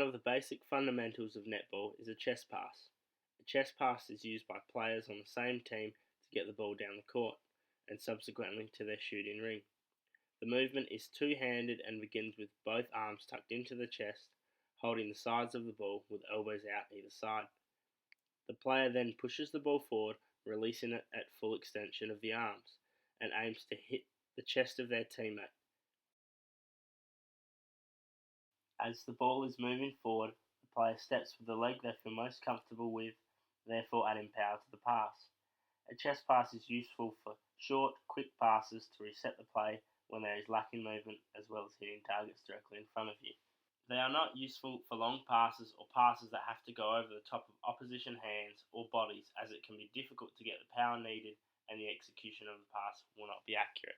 of the basic fundamentals of netball is a chest pass. A chest pass is used by players on the same team to get the ball down the court and subsequently to their shooting ring. The movement is two-handed and begins with both arms tucked into the chest, holding the sides of the ball with elbows out either side. The player then pushes the ball forward, releasing it at full extension of the arms, and aims to hit the chest of their teammate. As the ball is moving forward, the player steps with the leg they feel most comfortable with, therefore adding power to the pass. A chest pass is useful for short, quick passes to reset the play when there is lacking movement, as well as hitting targets directly in front of you. They are not useful for long passes or passes that have to go over the top of opposition hands or bodies, as it can be difficult to get the power needed and the execution of the pass will not be accurate.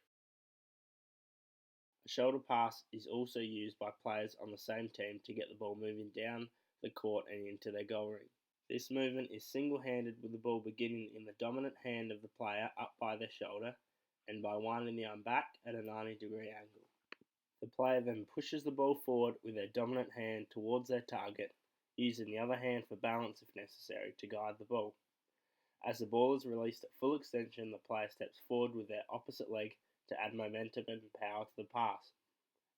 A shoulder pass is also used by players on the same team to get the ball moving down the court and into their goal ring. This movement is single-handed, with the ball beginning in the dominant hand of the player up by their shoulder and by winding the arm back at a 90-degree angle. The player then pushes the ball forward with their dominant hand towards their target, using the other hand for balance if necessary to guide the ball. As the ball is released at full extension, the player steps forward with their opposite leg to add momentum and power to the pass.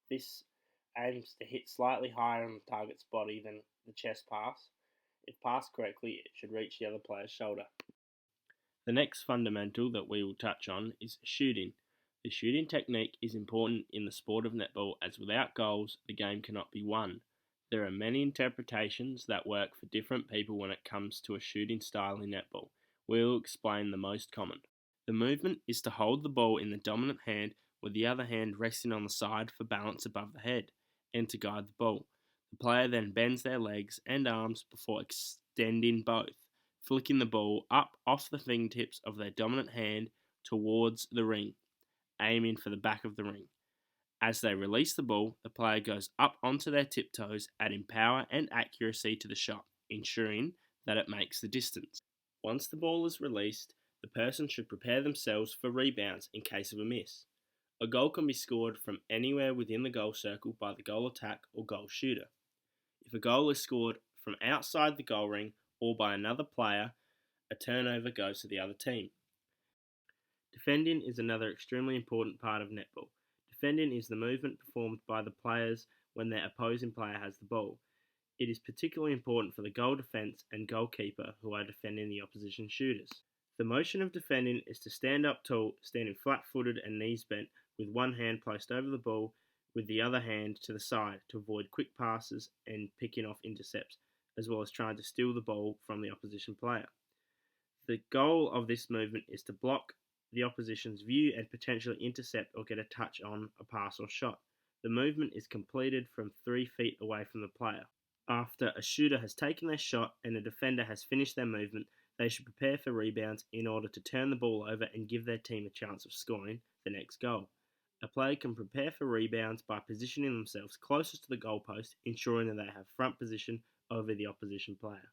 This aims to hit slightly higher on the target's body than the chest pass. If passed correctly, it should reach the other player's shoulder. The next fundamental that we will touch on is shooting. The shooting technique is important in the sport of netball, as without goals, the game cannot be won. There are many interpretations that work for different people when it comes to a shooting style in netball. We will explain the most common. The movement is to hold the ball in the dominant hand with the other hand resting on the side for balance above the head and to guide the ball. The player then bends their legs and arms before extending both, flicking the ball up off the fingertips of their dominant hand towards the ring, aiming for the back of the ring. As they release the ball, the player goes up onto their tiptoes, adding power and accuracy to the shot, ensuring that it makes the distance. Once the ball is released, the person should prepare themselves for rebounds in case of a miss. A goal can be scored from anywhere within the goal circle by the goal attack or goal shooter. If a goal is scored from outside the goal ring or by another player, a turnover goes to the other team. Defending is another extremely important part of netball. Defending is the movement performed by the players when their opposing player has the ball. It is particularly important for the goal defence and goalkeeper who are defending the opposition shooters. The motion of defending is to stand up tall, standing flat-footed and knees bent, with one hand placed over the ball with the other hand to the side to avoid quick passes and picking off intercepts, as well as trying to steal the ball from the opposition player. The goal of this movement is to block the opposition's view and potentially intercept or get a touch on a pass or shot. The movement is completed from 3 feet away from the player. After a shooter has taken their shot and a defender has finished their movement, they should prepare for rebounds in order to turn the ball over and give their team a chance of scoring the next goal. A player can prepare for rebounds by positioning themselves closest to the goalpost, ensuring that they have front position over the opposition player.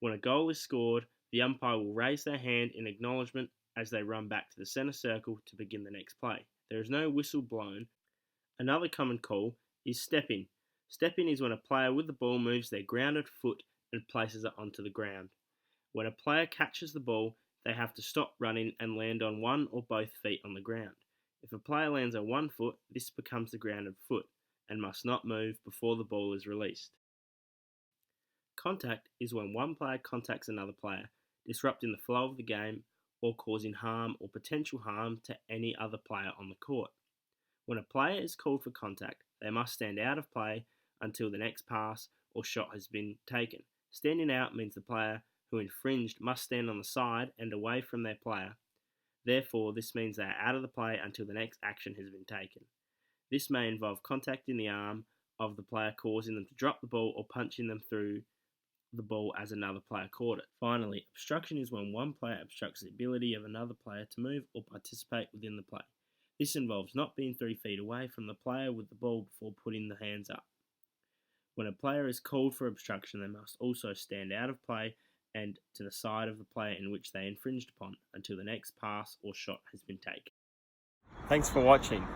When a goal is scored, the umpire will raise their hand in acknowledgement as they run back to the centre circle to begin the next play. There is no whistle blown. Another common call is stepping. Stepping is when a player with the ball moves their grounded foot and places it onto the ground. When a player catches the ball, they have to stop running and land on one or both feet on the ground. If a player lands on one foot, this becomes the grounded foot and must not move before the ball is released. Contact is when one player contacts another player, disrupting the flow of the game or causing harm or potential harm to any other player on the court. When a player is called for contact, they must stand out of play until the next pass or shot has been taken. Standing out means the player who infringed must stand on the side and away from their player. Therefore, this means they are out of the play until the next action has been taken. This may involve contacting the arm of the player, causing them to drop the ball, or punching them through the ball as another player caught it. Finally, obstruction is when one player obstructs the ability of another player to move or participate within the play. This involves not being 3 feet away from the player with the ball before putting the hands up. When a player is called for obstruction, they must also stand out of play and to the side of the player in which they infringed upon until the next pass or shot has been taken. Thanks for watching.